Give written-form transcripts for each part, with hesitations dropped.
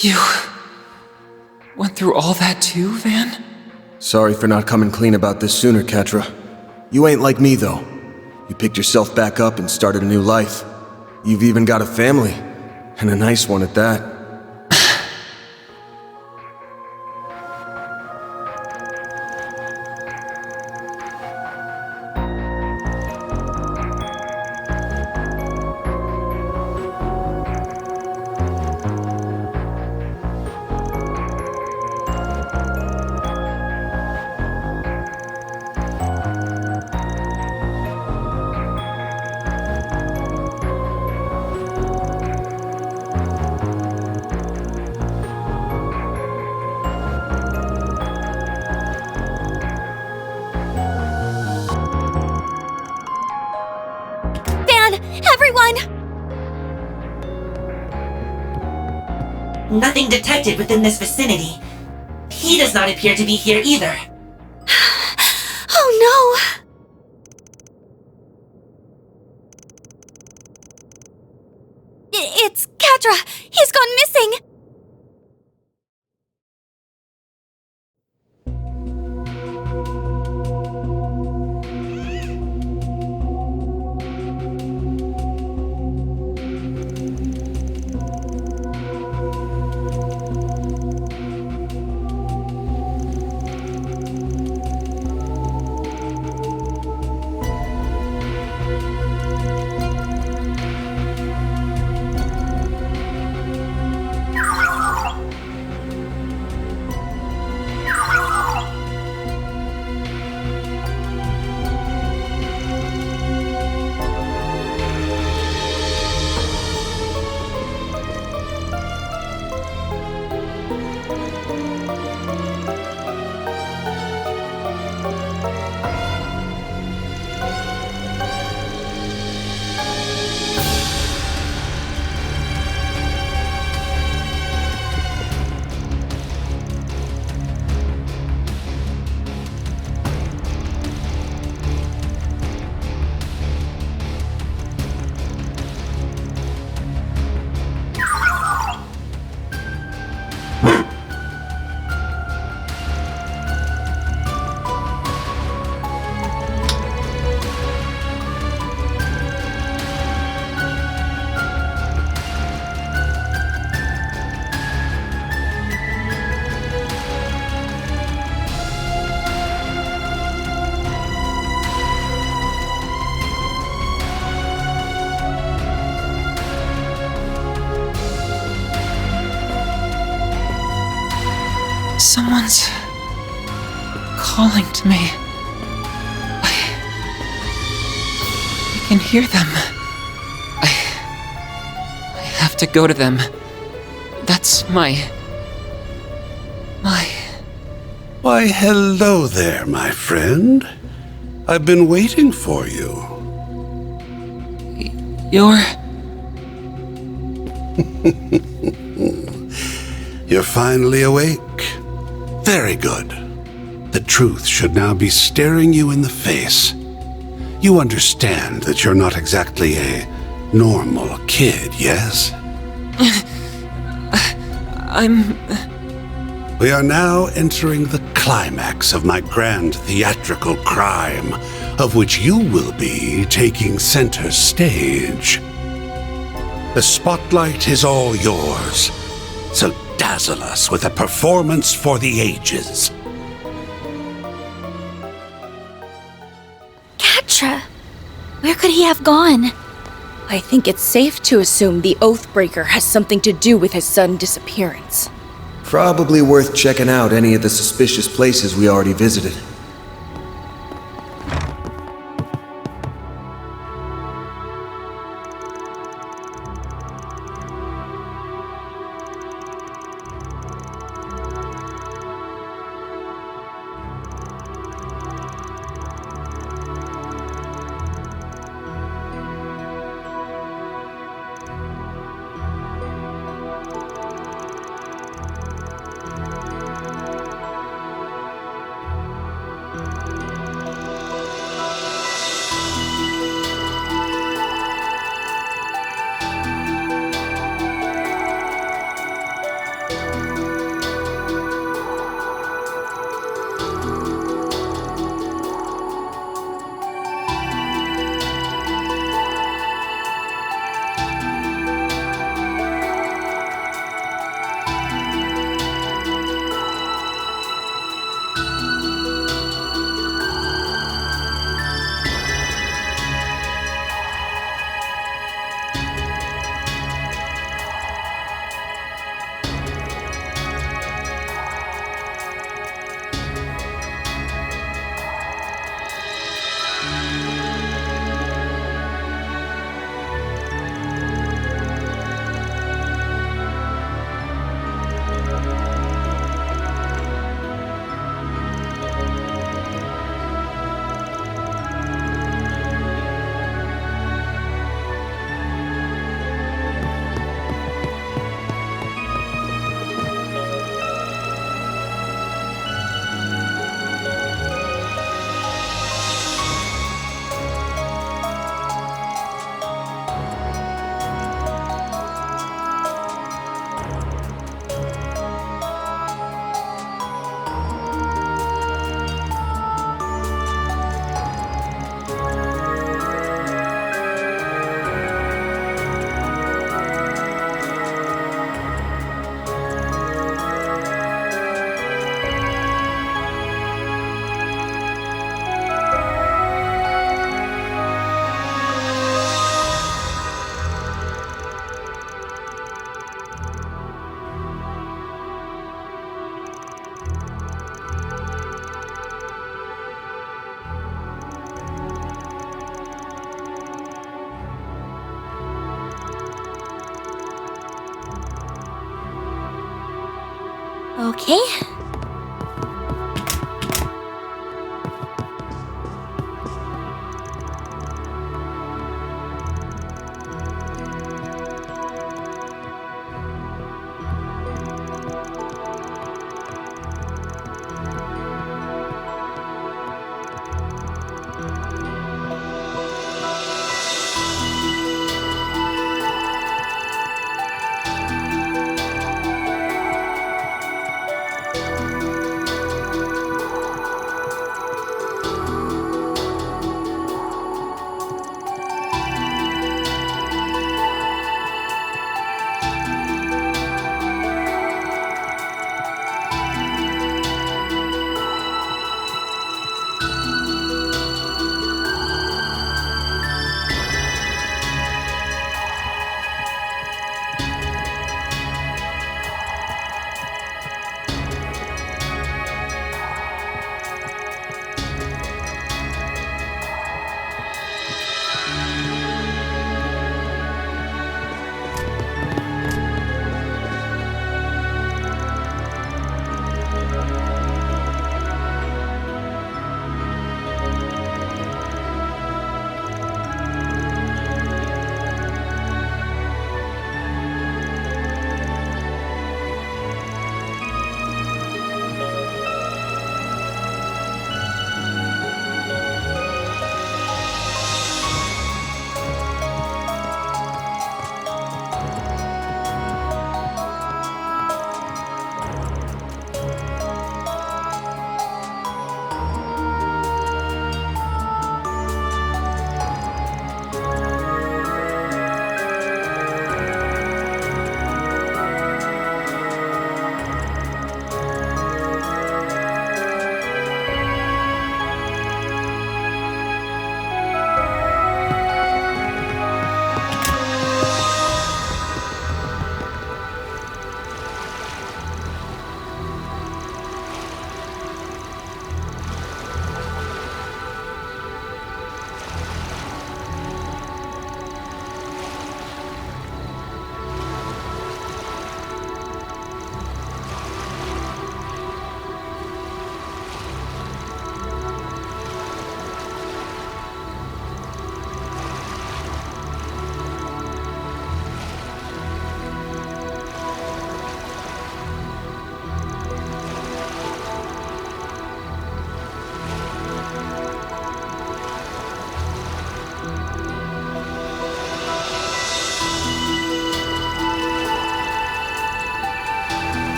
You went through all that too, Van? Sorry for not coming clean about this sooner, Quatre. You ain't like me, though. You picked yourself back up and started a new life. You've even got a family, and a nice one at that. Nothing detected within this vicinity. He does not appear to be here either. Oh no! It's Quatre! He's gone missing! Someone's calling to me. I can hear them. I have to go to them. That's my... Why, hello there, my friend. I've been waiting for you. You're... You're finally awake. Very good. The truth should now be staring you in the face. You understand that you're not exactly a normal kid, yes? We are now entering the climax of my grand theatrical crime, of which you will be taking center stage. The spotlight is all yours, so dazzle us with a performance for the ages. Quatre! Where could he have gone? I think it's safe to assume the Oathbreaker has something to do with his sudden disappearance. Probably worth checking out any of the suspicious places we already visited. Okay.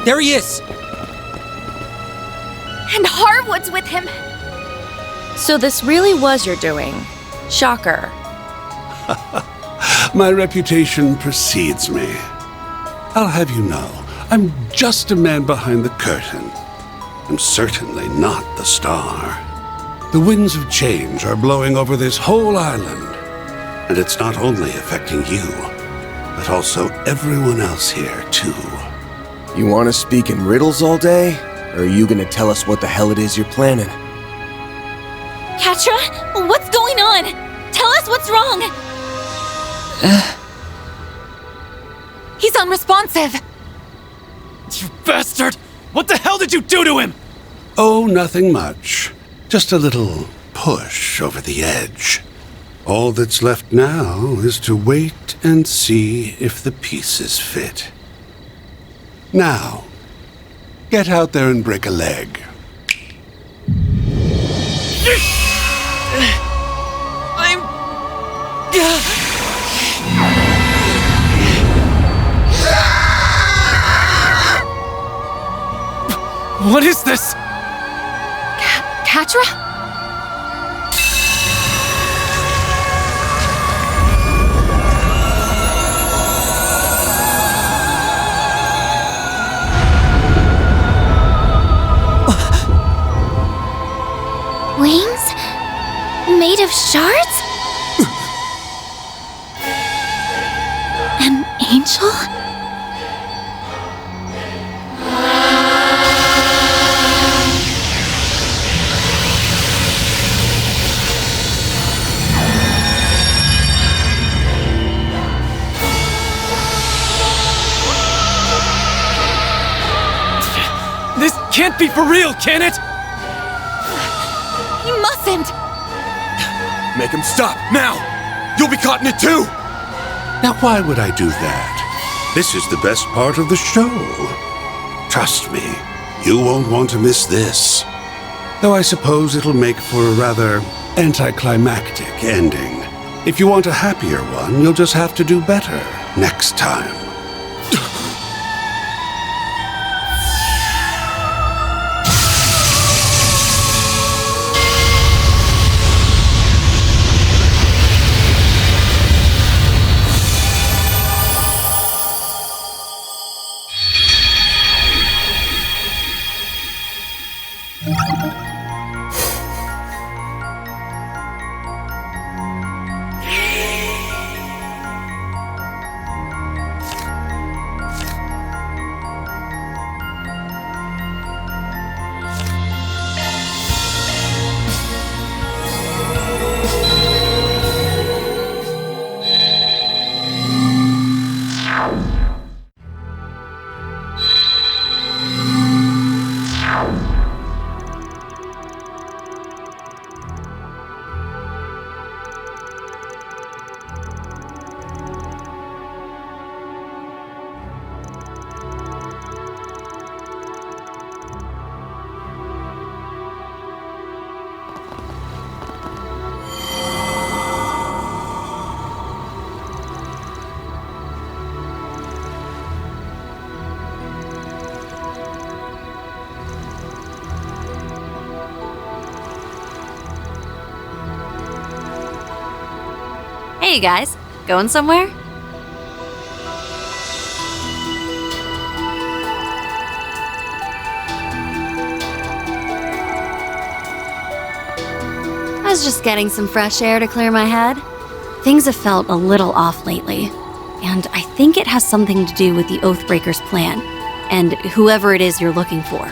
There he is! And Harwood's with him! So this really was your doing. Shocker. My reputation precedes me. I'll have you know, I'm just a man behind the curtain. I'm certainly not the star. The winds of change are blowing over this whole island. And it's not only affecting you, but also everyone else here, too. You want to speak in riddles all day? Or are you gonna tell us what the hell it is you're planning? Quatre, what's going on? Tell us what's wrong! He's unresponsive! You bastard! What the hell did you do to him? Oh, nothing much. Just a little push over the edge. All that's left now is to wait and see if the pieces fit. Now, get out there and break a leg. What is this? Quatre? Wings? Made of shards? An angel? This can't be for real, can it? You mustn't! Make him stop, now! You'll be caught in it too! Now, why would I do that? This is the best part of the show. Trust me, you won't want to miss this. Though I suppose it'll make for a rather anticlimactic ending. If you want a happier one, you'll just have to do better next time. Hey, you guys. Going somewhere? I was just getting some fresh air to clear my head. Things have felt a little off lately, and I think it has something to do with the Oathbreaker's plan, and whoever it is you're looking for.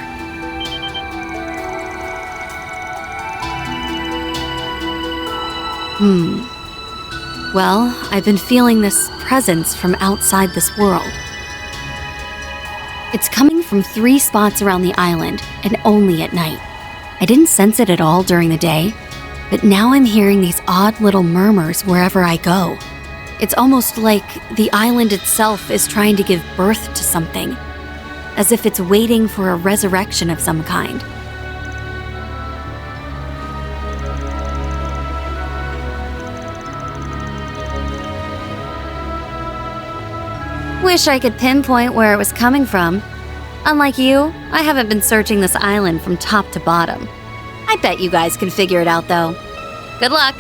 Well, I've been feeling this presence from outside this world. It's coming from 3 spots around the island, and only at night. I didn't sense it at all during the day, but now I'm hearing these odd little murmurs wherever I go. It's almost like the island itself is trying to give birth to something, as if it's waiting for a resurrection of some kind. Wish I could pinpoint where it was coming from. Unlike you, I haven't been searching this island from top to bottom. I bet you guys can figure it out, though. Good luck.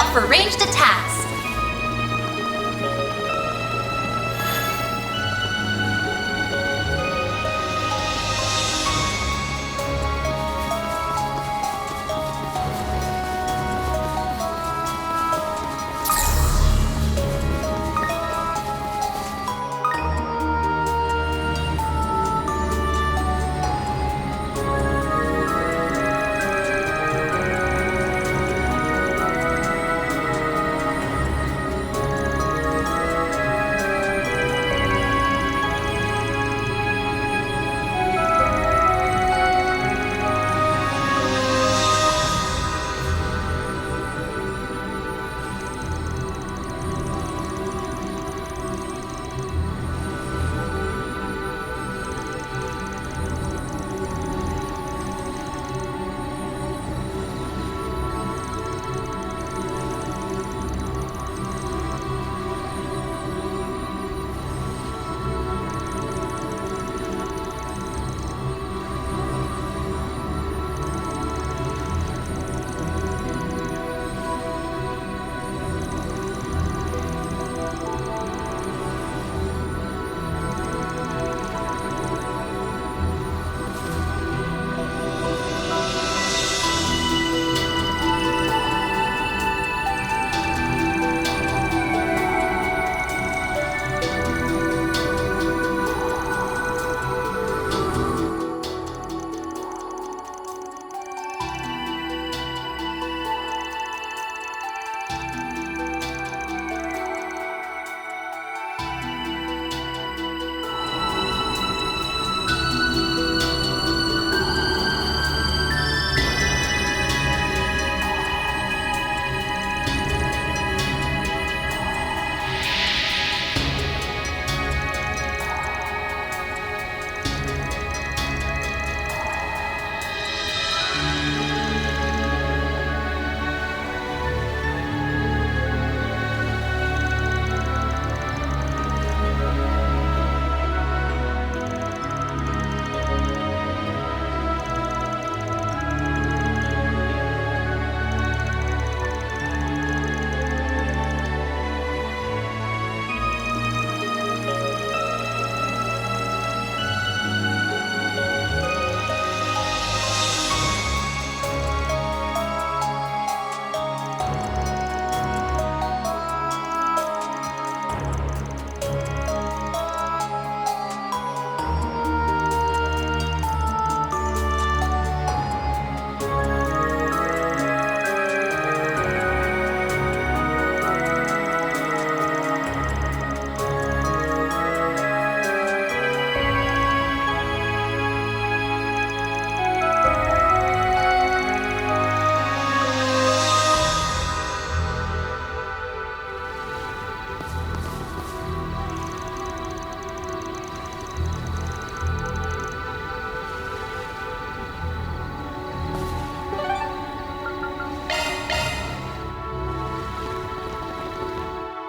out for ranged attacks.